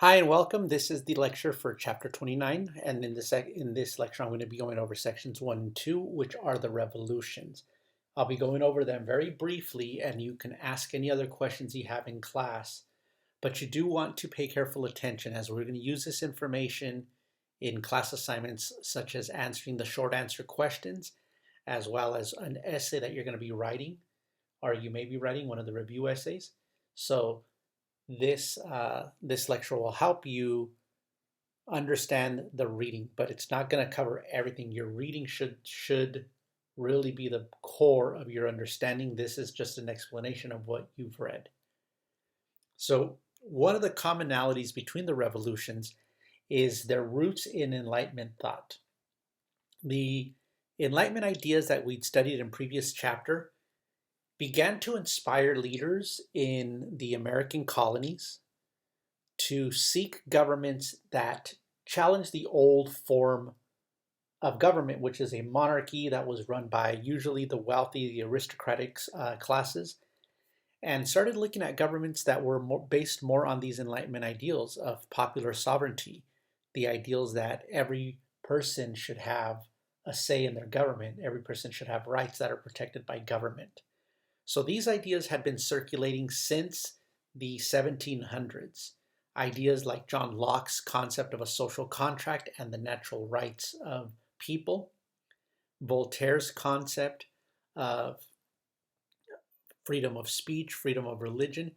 Hi and welcome. This is the lecture for chapter 29, and in this lecture I'm going to be going over sections 1 and 2, which are the revolutions. I'll be going over them very briefly, and you can ask any other questions you have in class, but you do want to pay careful attention as we're going to use this information in class assignments such as answering the short answer questions, as well as an essay that you're going to be writing, or you may be writing one of the review essays. So this lecture will help you understand the reading, but it's not going to cover everything. Your reading should really be the core of your understanding. This is just an explanation of what you've read. So one of the commonalities between the revolutions is their roots in Enlightenment thought. The Enlightenment ideas that we'd studied in previous chapter began to inspire leaders in the American colonies to seek governments that challenge the old form of government, which is a monarchy that was run by usually the wealthy, the aristocratic classes, and started looking at governments that were based more on these Enlightenment ideals of popular sovereignty, the ideals that every person should have a say in their government, every person should have rights that are protected by government. So these ideas had been circulating since the 1700s. Ideas like John Locke's concept of a social contract and the natural rights of people, Voltaire's concept of freedom of speech, freedom of religion,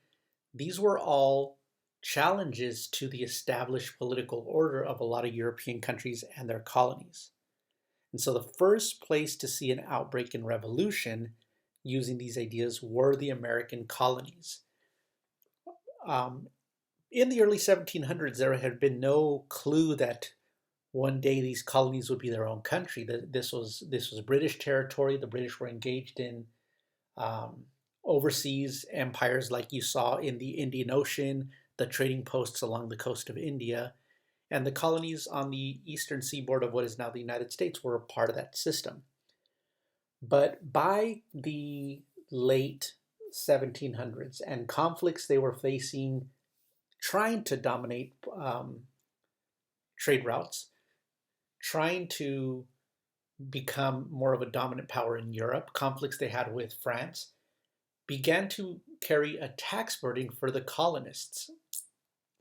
these were all challenges to the established political order of a lot of European countries and their colonies. And so the first place to see an outbreak in revolution using these ideas were the American colonies. In the early 1700s, there had been no clue that one day these colonies would be their own country. This was British territory. The British were engaged in overseas empires, like you saw in the Indian Ocean, the trading posts along the coast of India, and the colonies on the eastern seaboard of what is now the United States were a part of that system. But by the late 1700s and conflicts they were facing, trying to dominate trade routes, trying to become more of a dominant power in Europe, conflicts they had with France, began to carry a tax burden for the colonists.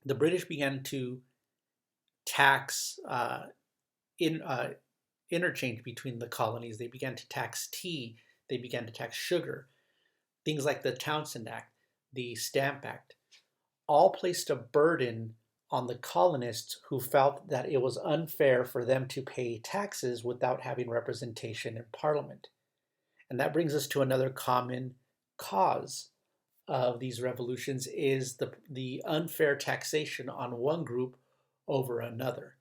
The British began to tax interchange between the colonies. They began to tax tea, they began to tax sugar. Things like the Townshend Act, the Stamp Act, all placed a burden on the colonists who felt that it was unfair for them to pay taxes without having representation in Parliament. And that brings us to another common cause of these revolutions is the unfair taxation on one group over another.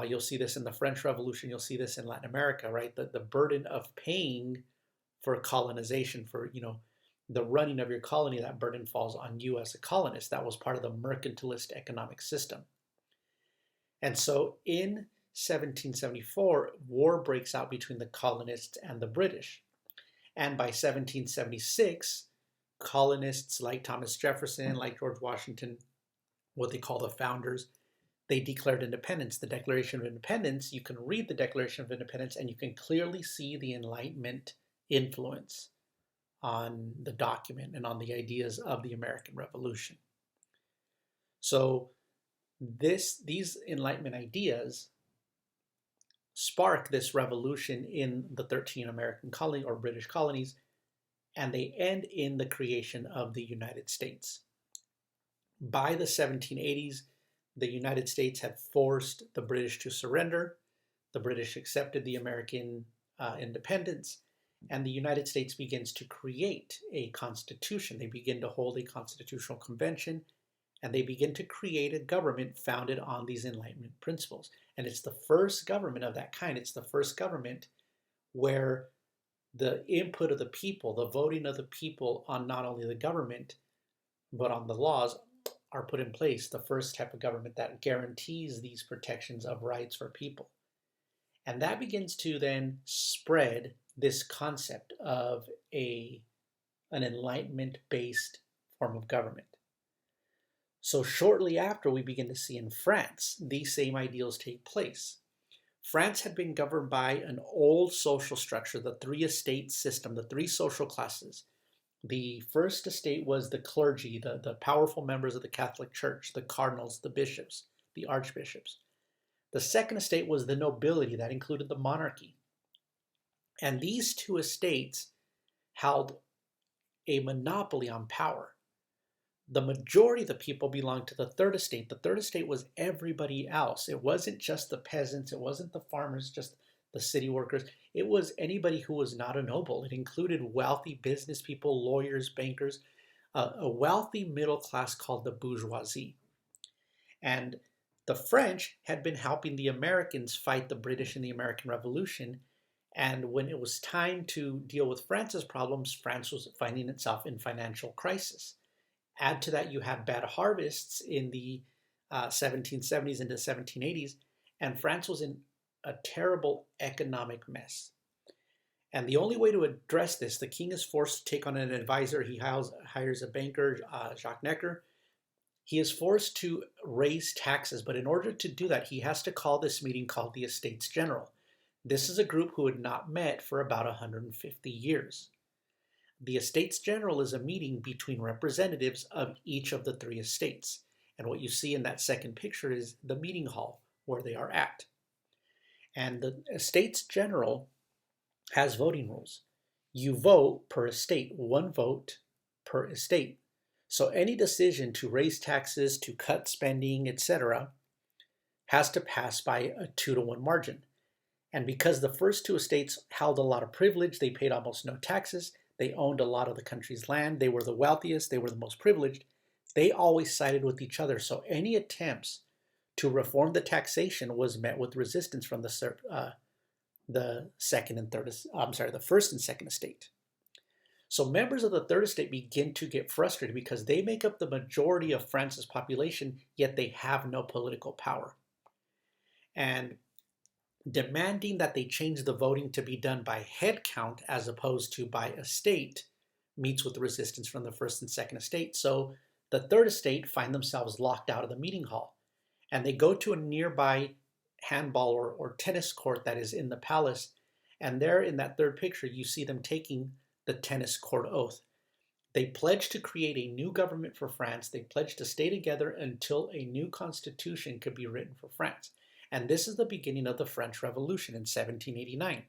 You'll see this in the French Revolution. You'll see this in Latin America, right? The burden of paying for colonization, for the running of your colony, that burden falls on you as a colonist. That was part of the mercantilist economic system. And so in 1774, war breaks out between the colonists and the British. And by 1776, colonists like Thomas Jefferson, like George Washington, what they call the founders, they declared independence. The Declaration of Independence, you can read the Declaration of Independence and you can clearly see the Enlightenment influence on the document and on the ideas of the American Revolution. So these Enlightenment ideas spark this revolution in the 13 American colonies or British colonies, and they end in the creation of the United States. By the 1780s, the United States had forced the British to surrender. The British accepted the American independence, and the United States begins to create a constitution. They begin to hold a constitutional convention, and they begin to create a government founded on these Enlightenment principles. And it's the first government of that kind. It's the first government where the input of the people, the voting of the people on not only the government, but on the laws are put in place. The first type of government that guarantees these protections of rights for people. And that begins to then spread this concept of an Enlightenment-based form of government. So shortly after, we begin to see in France these same ideals take place. France had been governed by an old social structure, the three estate system, the three social classes. The first estate was the clergy, the powerful members of the Catholic Church, the cardinals, the bishops, the archbishops. The second estate was the nobility, that included the monarchy. And these two estates held a monopoly on power. The majority of the people belonged to the third estate. The third estate was everybody else. It wasn't just the peasants, it wasn't the farmers, just the city workers. It was anybody who was not a noble. It included wealthy business people, lawyers, bankers, a wealthy middle class called the bourgeoisie. And the French had been helping the Americans fight the British in the American Revolution. And when it was time to deal with France's problems, France was finding itself in financial crisis. Add to that, you had bad harvests in the 1770s into 1780s, and France was in a terrible economic mess. And the only way to address this, the king is forced to take on an advisor. He hires a banker, Jacques Necker. He is forced to raise taxes, but in order to do that, he has to call this meeting called the Estates General. This is a group who had not met for about 150 years. The Estates General is a meeting between representatives of each of the three estates. And what you see in that second picture is the meeting hall where they are at. And the Estates General has voting rules. You vote per estate, one vote per estate. So any decision to raise taxes, to cut spending, etc., has to pass by a 2-to-1 margin. And because the first two estates held a lot of privilege, they paid almost no taxes, they owned a lot of the country's land, they were the wealthiest, they were the most privileged, they always sided with each other. So any attempts to reform the taxation was met with resistance from the first and second estate. So members of the third estate begin to get frustrated because they make up the majority of France's population, yet they have no political power. And demanding that they change the voting to be done by head count as opposed to by estate meets with the resistance from the first and second estate. So the third estate find themselves locked out of the meeting hall, and they go to a nearby handball or tennis court that is in the palace. And there in that third picture, you see them taking the tennis court oath. They pledged to create a new government for France. They pledged to stay together until a new constitution could be written for France. And this is the beginning of the French Revolution in 1789.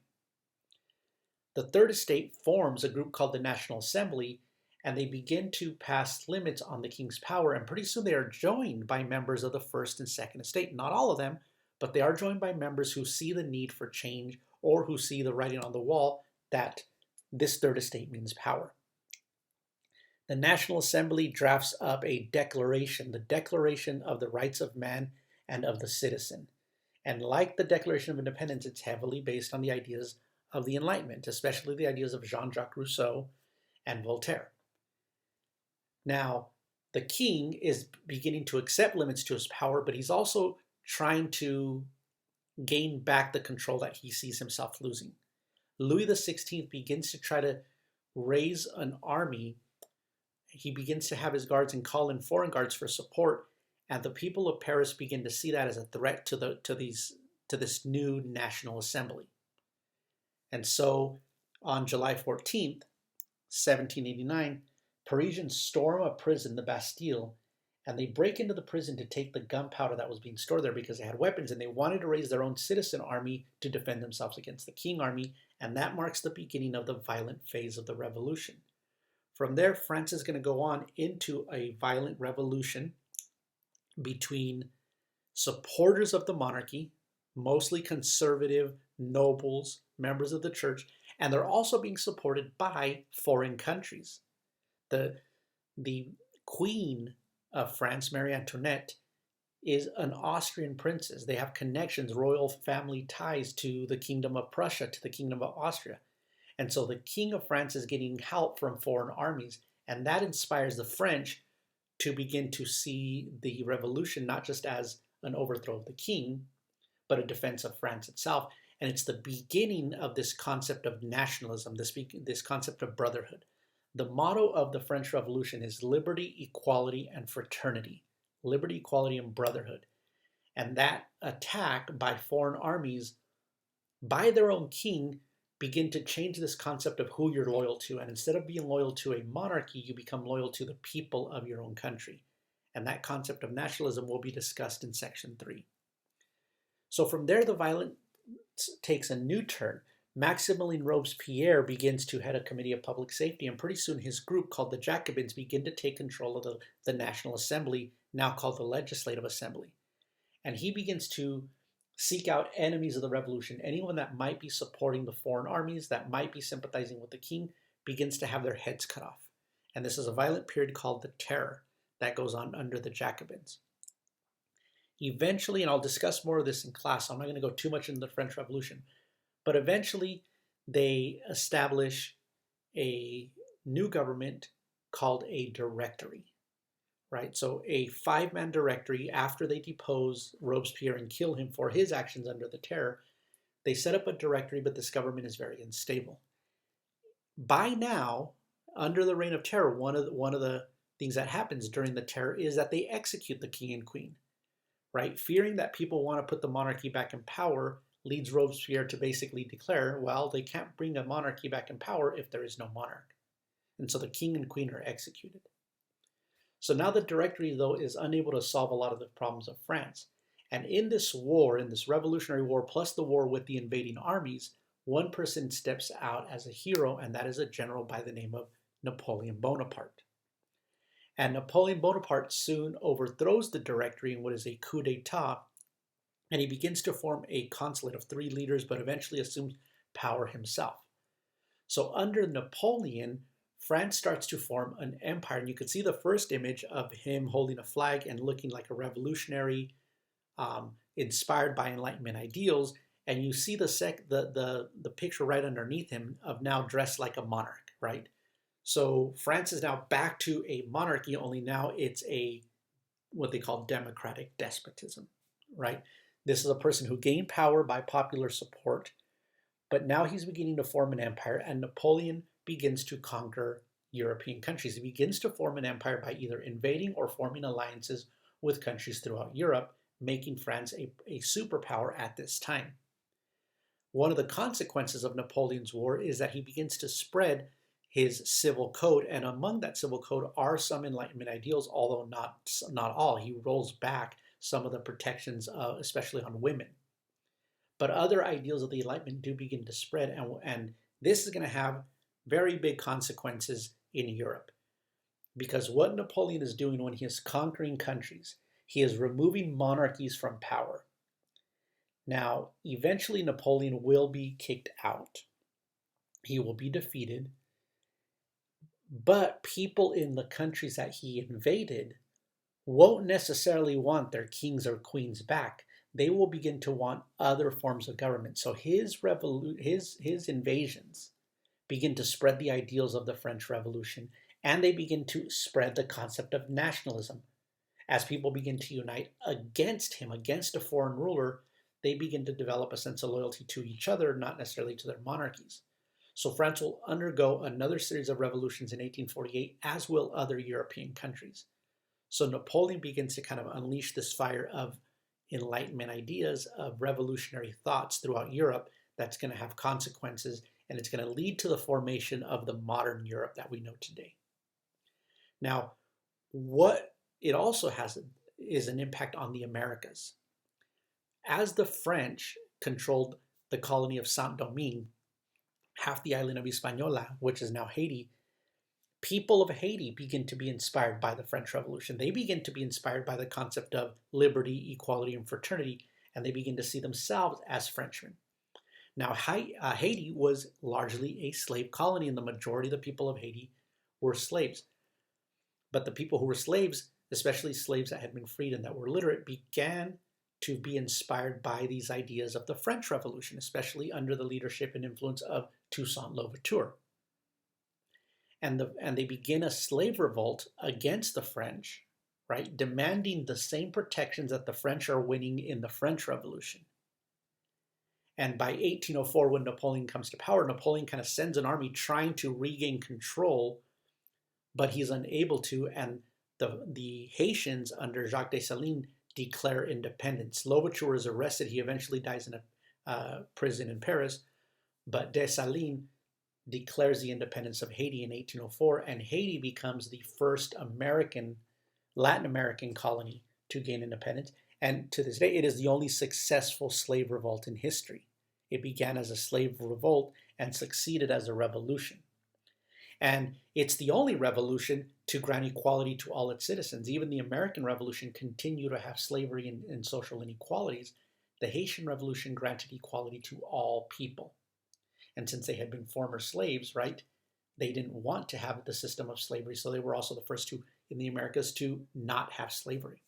The Third Estate forms a group called the National Assembly, and they begin to pass limits on the king's power, and pretty soon they are joined by members of the First and Second Estate. Not all of them, but they are joined by members who see the need for change or who see the writing on the wall that this Third Estate means power. The National Assembly drafts up a declaration, the Declaration of the Rights of Man and of the Citizen. And like the Declaration of Independence, it's heavily based on the ideas of the Enlightenment, especially the ideas of Jean-Jacques Rousseau and Voltaire. Now, the king is beginning to accept limits to his power, but he's also trying to gain back the control that he sees himself losing. Louis XVI begins to try to raise an army. He begins to have his guards and call in foreign guards for support. And the people of Paris begin to see that as a threat to this new National Assembly. And so on July 14th, 1789, Parisians storm a prison, the Bastille, and they break into the prison to take the gunpowder that was being stored there because they had weapons and they wanted to raise their own citizen army to defend themselves against the King army, and that marks the beginning of the violent phase of the revolution. From there, France is going to go on into a violent revolution between supporters of the monarchy, mostly conservative nobles, members of the church, and they're also being supported by foreign countries. The Queen of France, Marie Antoinette, is an Austrian princess. They have connections, royal family ties to the Kingdom of Prussia, to the Kingdom of Austria. And so the King of France is getting help from foreign armies, and that inspires the French to begin to see the revolution not just as an overthrow of the king, but a defense of France itself. And it's the beginning of this concept of nationalism, this concept of brotherhood. The motto of the French Revolution is liberty, equality, and fraternity. liberty, equality, and brotherhood. And that attack by foreign armies by their own king begin to change this concept of who you're loyal to. And instead of being loyal to a monarchy, you become loyal to the people of your own country. And that concept of nationalism will be discussed in section 3. So from there, the violence takes a new turn. Maximilien Robespierre begins to head a committee of public safety, and pretty soon his group, called the Jacobins, begin to take control of the National Assembly, now called the Legislative Assembly. And he begins to seek out enemies of the revolution. Anyone that might be supporting the foreign armies, that might be sympathizing with the king, begins to have their heads cut off. And this is a violent period called the Terror that goes on under the Jacobins. Eventually, and I'll discuss more of this in class, so I'm not going to go too much into the French Revolution, but eventually they establish a new government called a directory, right? So a 5-man directory. After they depose Robespierre and kill him for his actions under the Terror, they set up a directory, but this government is very unstable. By now, under the Reign of Terror, one of the things that happens during the Terror is that they execute the king and queen, right? Fearing that people want to put the monarchy back in power leads Robespierre to basically declare, well, they can't bring a monarchy back in power if there is no monarch. And so the king and queen are executed. So now the directory, though, is unable to solve a lot of the problems of France. And in this war, in this revolutionary war, plus the war with the invading armies, one person steps out as a hero, and that is a general by the name of Napoleon Bonaparte. And Napoleon Bonaparte soon overthrows the directory in what is a coup d'etat, and he begins to form a consulate of 3 leaders, but eventually assumes power himself. So under Napoleon, France starts to form an empire, and you can see the first image of him holding a flag and looking like a revolutionary, inspired by Enlightenment ideals, and you see the picture right underneath him of now dressed like a monarch, right? So France is now back to a monarchy, only now it's a what they call democratic despotism, right? This is a person who gained power by popular support, but now he's beginning to form an empire, and Napoleon begins to conquer European countries. He begins to form an empire by either invading or forming alliances with countries throughout Europe, making France a superpower at this time. One of the consequences of Napoleon's war is that he begins to spread his civil code, and among that civil code are some Enlightenment ideals, although not all. He rolls back some of the protections, especially on women. But other ideals of the Enlightenment do begin to spread, and this is going to have very big consequences in Europe. Because what Napoleon is doing when he is conquering countries, he is removing monarchies from power. Now, eventually Napoleon will be kicked out. He will be defeated. But people in the countries that he invaded won't necessarily want their kings or queens back. They will begin to want other forms of government. So his invasions begin to spread the ideals of the French Revolution, and they begin to spread the concept of nationalism. As people begin to unite against him, against a foreign ruler, they begin to develop a sense of loyalty to each other, not necessarily to their monarchies. So France will undergo another series of revolutions in 1848, as will other European countries. So Napoleon begins to kind of unleash this fire of Enlightenment ideas, of revolutionary thoughts throughout Europe that's going to have consequences, and it's going to lead to the formation of the modern Europe that we know today. Now, what it also has is an impact on the Americas. As the French controlled the colony of Saint-Domingue, half the island of Hispaniola, which is now Haiti, people of Haiti begin to be inspired by the French Revolution. They begin to be inspired by the concept of liberty, equality, and fraternity, and they begin to see themselves as Frenchmen. Now, Haiti was largely a slave colony, and the majority of the people of Haiti were slaves. But the people who were slaves, especially slaves that had been freed and that were literate, began to be inspired by these ideas of the French Revolution, especially under the leadership and influence of Toussaint Louverture. And they begin a slave revolt against the French, right, demanding the same protections that the French are winning in the French Revolution. And by 1804, when Napoleon comes to power, Napoleon kind of sends an army trying to regain control, but he's unable to, and the Haitians under Jacques Dessalines declare independence. Louverture is arrested. He eventually dies in a prison in Paris. But Dessalines declares the independence of Haiti in 1804, and Haiti becomes the first Latin American colony to gain independence. And to this day, it is the only successful slave revolt in history. It began as a slave revolt and succeeded as a revolution. And it's the only revolution to grant equality to all its citizens. Even the American Revolution continued to have slavery and social inequalities. The Haitian Revolution granted equality to all people. And since they had been former slaves, right, they didn't want to have the system of slavery. So they were also the first to, in the Americas, to not have slavery.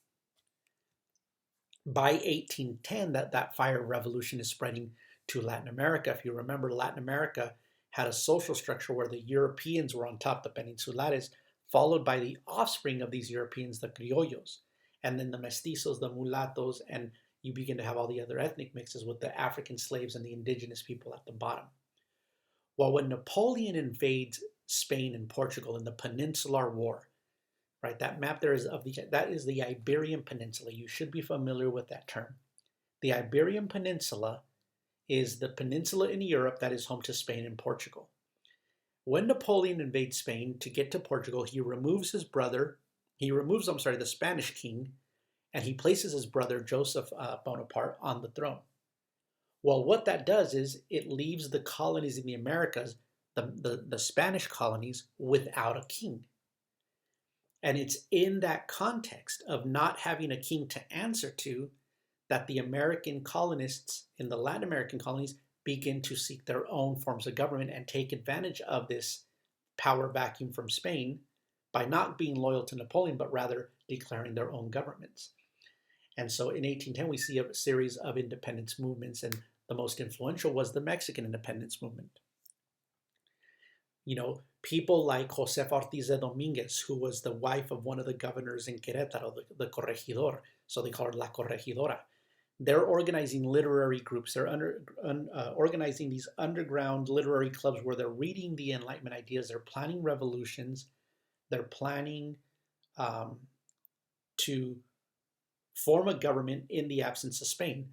By 1810, that fire revolution is spreading to Latin America. If you remember, Latin America had a social structure where the Europeans were on top, the peninsulares, followed by the offspring of these Europeans, the criollos, and then the mestizos, the mulattoes, and you begin to have all the other ethnic mixes with the African slaves and the indigenous people at the bottom. Well, when Napoleon invades Spain and Portugal in the Peninsular War, right, that map there is that is the Iberian Peninsula. You should be familiar with that term. The Iberian Peninsula is the peninsula in Europe that is home to Spain and Portugal. When Napoleon invades Spain to get to Portugal, he removes the Spanish king, and he places his brother Joseph Bonaparte on the throne. Well, what that does is it leaves the colonies in the Americas, the Spanish colonies, without a king. And it's in that context of not having a king to answer to that the American colonists in the Latin American colonies begin to seek their own forms of government and take advantage of this power vacuum from Spain by not being loyal to Napoleon, but rather declaring their own governments. And so in 1810, we see a series of independence movements, and the most influential was the Mexican independence movement. You know, people like Josefa Ortiz de Dominguez, who was the wife of one of the governors in Querétaro, the corregidor, so they call her La Corregidora. They're organizing literary groups. They're organizing these underground literary clubs where they're reading the Enlightenment ideas. They're planning revolutions. They're planning to form a government in the absence of Spain.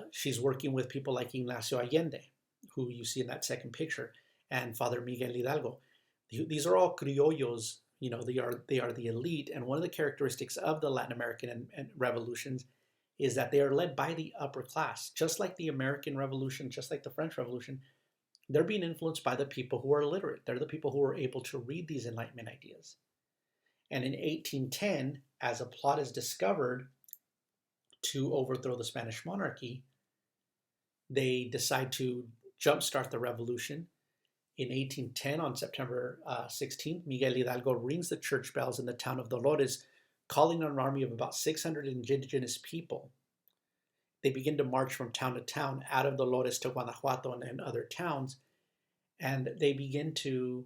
She's working with people like Ignacio Allende, who you see in that second picture, and Father Miguel Hidalgo. These are all criollos. You know, they are the elite. And one of the characteristics of the Latin American and revolutions is that they are led by the upper class. Just like the American Revolution, just like the French Revolution, they're being influenced by the people who are literate. They're the people who are able to read these Enlightenment ideas. And in 1810, as a plot is discovered to overthrow the Spanish monarchy, they decide to jumpstart the revolution. In 1810, on September 16th, Miguel Hidalgo rings the church bells in the town of Dolores, calling on an army of about 600 indigenous people. They begin to march from town to town, out of Dolores to Guanajuato and other towns, and they begin to,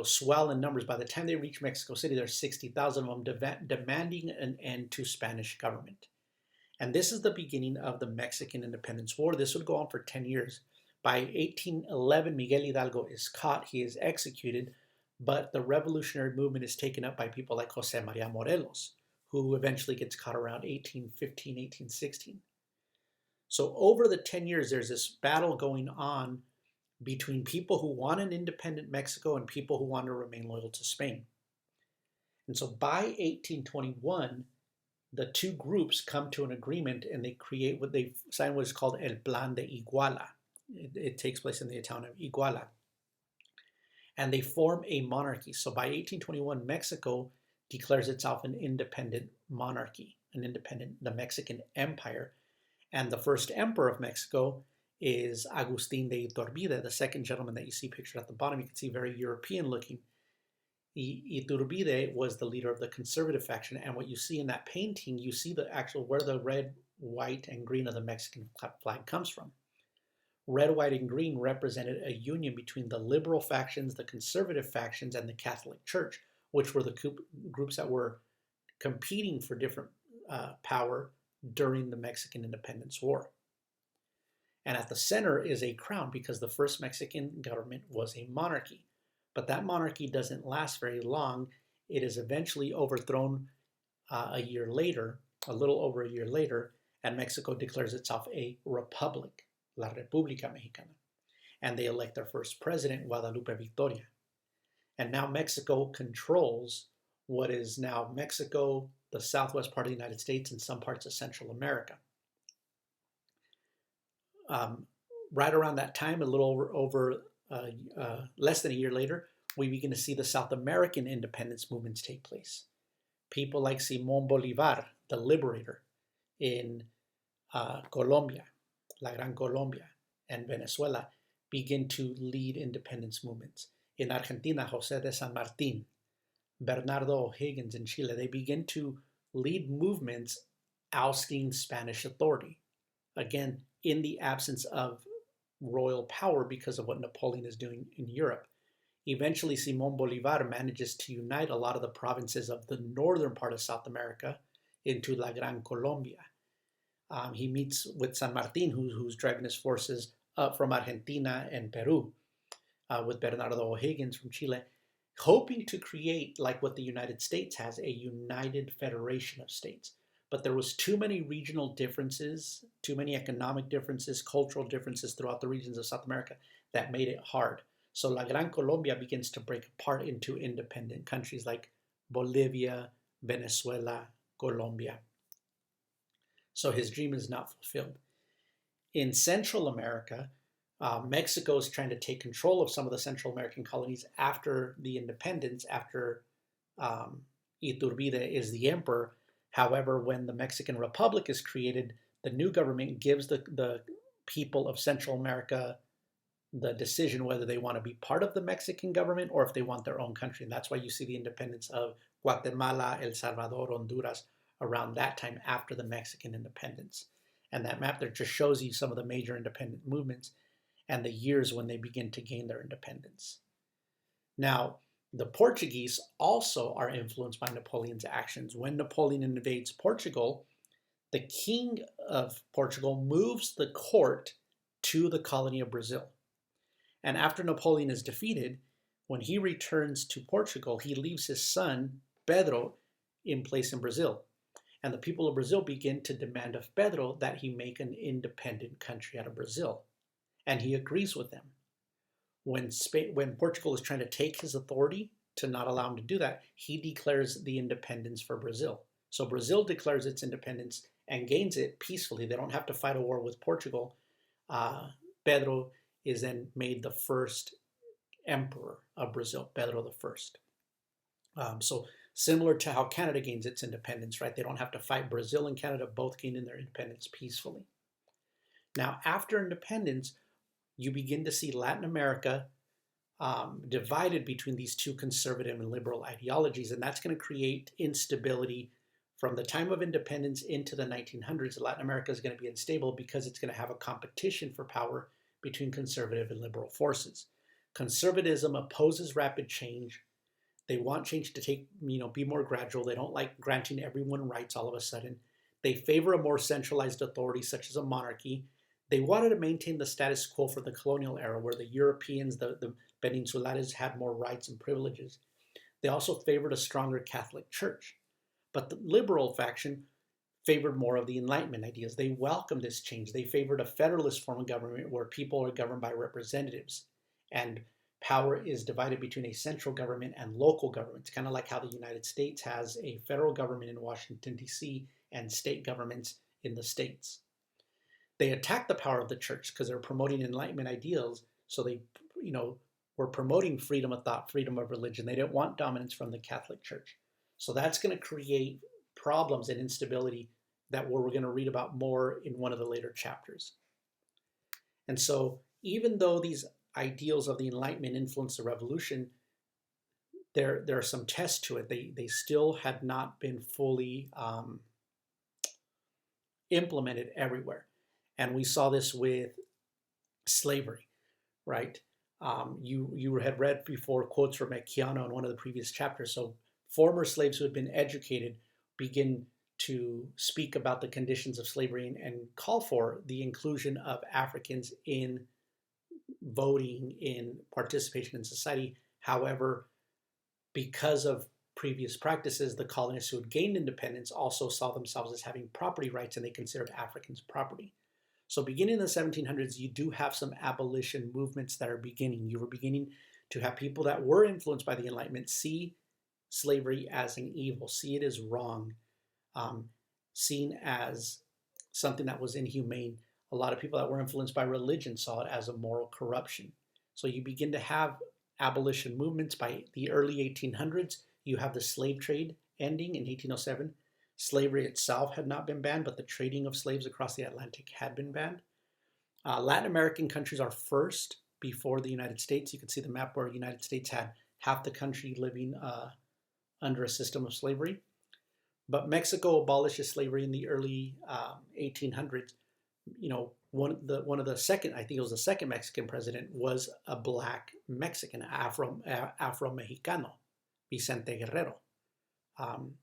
swell in numbers. By the time they reach Mexico City, there's 60,000 of them demanding an end to Spanish government. And this is the beginning of the Mexican Independence War. This would go on for 10 years. By 1811, Miguel Hidalgo is caught. He is executed. But the revolutionary movement is taken up by people like Jose Maria Morelos, who eventually gets caught around 1815, 1816. So over the 10 years, there's this battle going on between people who want an independent Mexico and people who want to remain loyal to Spain. And so by 1821, the two groups come to an agreement and they sign what is called El Plan de Iguala. It takes place in the town of Iguala. And they form a monarchy. So by 1821, Mexico declares itself an independent monarchy, the Mexican Empire. And the first emperor of Mexico is Agustín de Iturbide, the second gentleman that you see pictured at the bottom. You can see very European looking. Iturbide was the leader of the conservative faction. And what you see in that painting, you see the actual where the red, white, and green of the Mexican flag comes from. Red, white, and green represented a union between the liberal factions, the conservative factions, and the Catholic Church, which were the groups that were competing for different power during the Mexican Independence War. And at the center is a crown because the first Mexican government was a monarchy. But that monarchy doesn't last very long. It is eventually overthrown a year later, a little over a year later, and Mexico declares itself a republic, La República Mexicana. And they elect their first president, Guadalupe Victoria. And now Mexico controls what is now Mexico, the southwest part of the United States, and some parts of Central America. Right around that time, a little over less than a year later, we begin to see the South American independence movements take place. People like Simón Bolívar, the liberator, in Colombia, La Gran Colombia, and Venezuela, begin to lead independence movements. In Argentina, José de San Martín, Bernardo O'Higgins in Chile, they begin to lead movements ousting Spanish authority. Again, in the absence of royal power because of what Napoleon is doing in Europe. Eventually, Simón Bolívar manages to unite a lot of the provinces of the northern part of South America into La Gran Colombia. He meets with San Martín, who's driving his forces up from Argentina and Peru, with Bernardo O'Higgins from Chile, hoping to create, like what the United States has, a united federation of states. But there was too many regional differences, too many economic differences, cultural differences throughout the regions of South America that made it hard. So La Gran Colombia begins to break apart into independent countries like Bolivia, Venezuela, Colombia. So his dream is not fulfilled. In Central America, Mexico is trying to take control of some of the Central American colonies after the independence, after Iturbide is the emperor. However, when the Mexican Republic is created, the new government gives the people of Central America the decision whether they want to be part of the Mexican government or if they want their own country. And that's why you see the independence of Guatemala, El Salvador, Honduras around that time after the Mexican independence. And that map there just shows you some of the major independent movements and the years when they begin to gain their independence. Now, the Portuguese also are influenced by Napoleon's actions. When Napoleon invades Portugal, the king of Portugal moves the court to the colony of Brazil. And after Napoleon is defeated, when he returns to Portugal, he leaves his son, Pedro, in place in Brazil. And the people of Brazil begin to demand of Pedro that he make an independent country out of Brazil. And he agrees with them. When Portugal is trying to take his authority to not allow him to do that, he declares the independence for Brazil. So Brazil declares its independence and gains it peacefully. They don't have to fight a war with Portugal. Pedro is then made the first emperor of Brazil, Pedro I. So similar to how Canada gains its independence, right? They don't have to fight. Brazil and Canada both gain their independence peacefully. Now, after independence, you begin to see Latin America divided between these two conservative and liberal ideologies, and that's going to create instability from the time of independence into the 1900s. Latin America is going to be unstable because it's going to have a competition for power between conservative and liberal forces. Conservatism opposes rapid change. They want change to be more gradual. They don't like granting everyone rights all of a sudden. They favor a more centralized authority, such as a monarchy. They wanted to maintain the status quo for the colonial era, where the Europeans, the Peninsulares, had more rights and privileges. They also favored a stronger Catholic Church. But the liberal faction favored more of the Enlightenment ideas. They welcomed this change. They favored a federalist form of government where people are governed by representatives and power is divided between a central government and local governments, kind of like how the United States has a federal government in Washington, D.C. and state governments in the states. They attacked the power of the church because they're promoting Enlightenment ideals. So they, were promoting freedom of thought, freedom of religion. They didn't want dominance from the Catholic Church. So that's going to create problems and instability that we're going to read about more in one of the later chapters. And so even though these ideals of the Enlightenment influenced the revolution, there are some tests to it. They still had not been fully implemented everywhere. And we saw this with slavery, right? You had read before quotes from Mequiano in one of the previous chapters. So former slaves who had been educated begin to speak about the conditions of slavery and call for the inclusion of Africans in voting, in participation in society. However, because of previous practices, the colonists who had gained independence also saw themselves as having property rights, and they considered Africans property. So beginning in the 1700s, you do have some abolition movements that are beginning. You were beginning to have people that were influenced by the Enlightenment see slavery as an evil, see it as wrong, seen as something that was inhumane. A lot of people that were influenced by religion saw it as a moral corruption. So you begin to have abolition movements by the early 1800s. You have the slave trade ending in 1807. Slavery itself had not been banned, but the trading of slaves across the Atlantic had been banned. Latin American countries are first before the United States. You can see the map where the United States had half the country living under a system of slavery. But Mexico abolishes slavery in the early 1800s. You know, one of the second, I think it was the second Mexican president, was a black Mexican, Afro-Mexicano, Vicente Guerrero.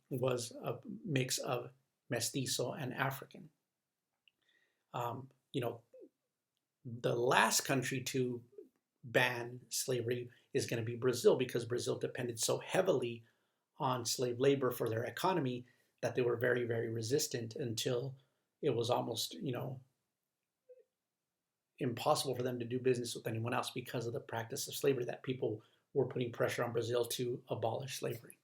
Was a mix of mestizo and African. You know, the last country to ban slavery is going to be Brazil, because Brazil depended so heavily on slave labor for their economy that they were very, very resistant until it was almost, you know, impossible for them to do business with anyone else because of the practice of slavery, that people were putting pressure on Brazil to abolish slavery.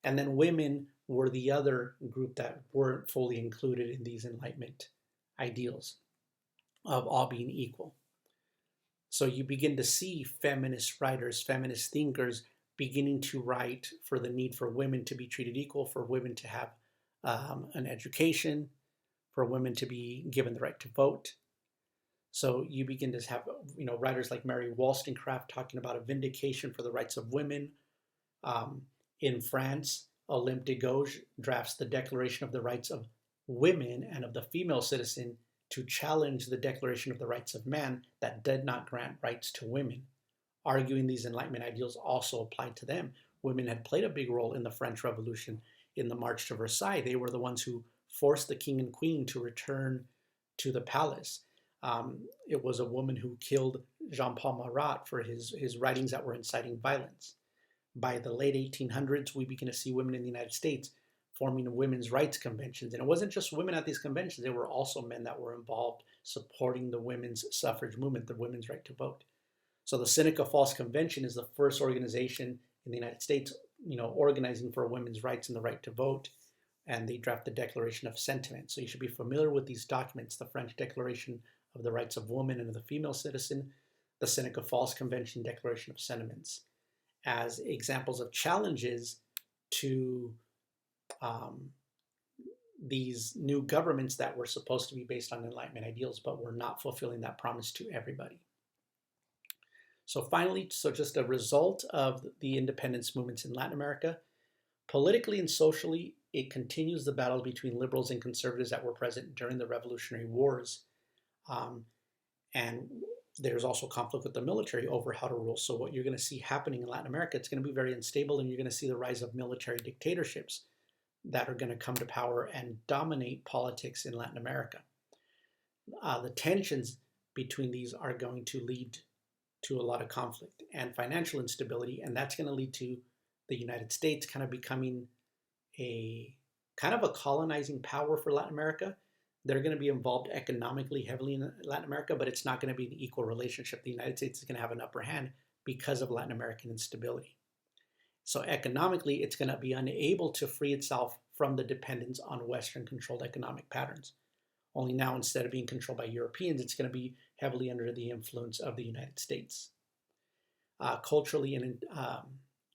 And then women were the other group that weren't fully included in these Enlightenment ideals of all being equal. So you begin to see feminist writers, feminist thinkers beginning to write for the need for women to be treated equal, for women to have an education, for women to be given the right to vote. So you begin to have, you know, writers like Mary Wollstonecraft talking about a vindication for the rights of women. In France, Olympe de Gouges drafts the Declaration of the Rights of Women and of the Female Citizen to challenge the Declaration of the Rights of Man that did not grant rights to women, arguing these Enlightenment ideals also applied to them. Women had played a big role in the French Revolution. In the March to Versailles, they were the ones who forced the king and queen to return to the palace. It was a woman who killed Jean-Paul Marat for his writings that were inciting violence. By the late 1800s, we begin to see women in the United States forming women's rights conventions. And it wasn't just women at these conventions, there were also men that were involved supporting the women's suffrage movement, the women's right to vote. So the Seneca Falls Convention is the first organization in the United States, you know, organizing for women's rights and the right to vote. And they draft the Declaration of Sentiments. So you should be familiar with these documents: the French Declaration of the Rights of Women and of the Female Citizen, the Seneca Falls Convention Declaration of Sentiments, as examples of challenges to these new governments that were supposed to be based on Enlightenment ideals, but were not fulfilling that promise to everybody. So finally, just a result of the independence movements in Latin America, politically and socially, it continues the battle between liberals and conservatives that were present during the Revolutionary Wars. And there's also conflict with the military over how to rule. So what you're going to see happening in Latin America, it's going to be very unstable, and you're going to see the rise of military dictatorships that are going to come to power and dominate politics in Latin America. The tensions between these are going to lead to a lot of conflict and financial instability, and that's going to lead to the United States kind of becoming a kind of a colonizing power for Latin America. They're going to be involved economically heavily in Latin America, but it's not going to be an equal relationship. The United States is going to have an upper hand because of Latin American instability. So economically, it's going to be unable to free itself from the dependence on Western-controlled economic patterns. Only now, instead of being controlled by Europeans, it's going to be heavily under the influence of the United States. Culturally and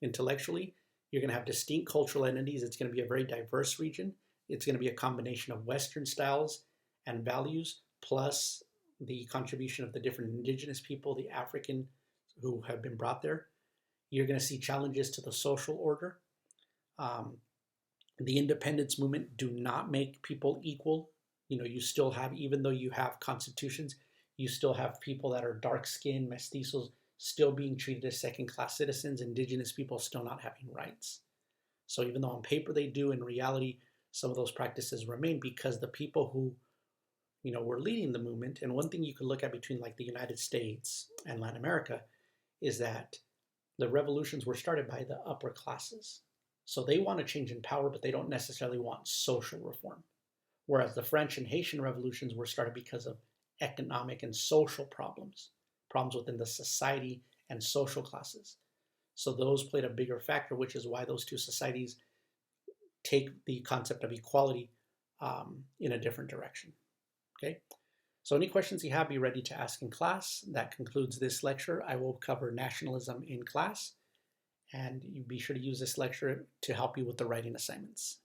intellectually, you're going to have distinct cultural entities. It's going to be a very diverse region. It's going to be a combination of Western styles and values, plus the contribution of the different indigenous people, the African who have been brought there. You're going to see challenges to the social order. The independence movement do not make people equal. You know, you still have, even though you have constitutions, you still have people that are dark-skinned, mestizos, still being treated as second-class citizens, indigenous people still not having rights. So even though on paper they do, in reality, some of those practices remain because the people who, you know, were leading the movement, and one thing you could look at between like the United States and Latin America is that the revolutions were started by the upper classes. So they want a change in power, but they don't necessarily want social reform. Whereas the French and Haitian revolutions were started because of economic and social problems, problems within the society and social classes. So those played a bigger factor, which is why those two societies take the concept of equality in a different direction. Okay. So any questions you have, be ready to ask in class. That concludes this lecture. I will cover nationalism in class, and you be sure to use this lecture to help you with the writing assignments.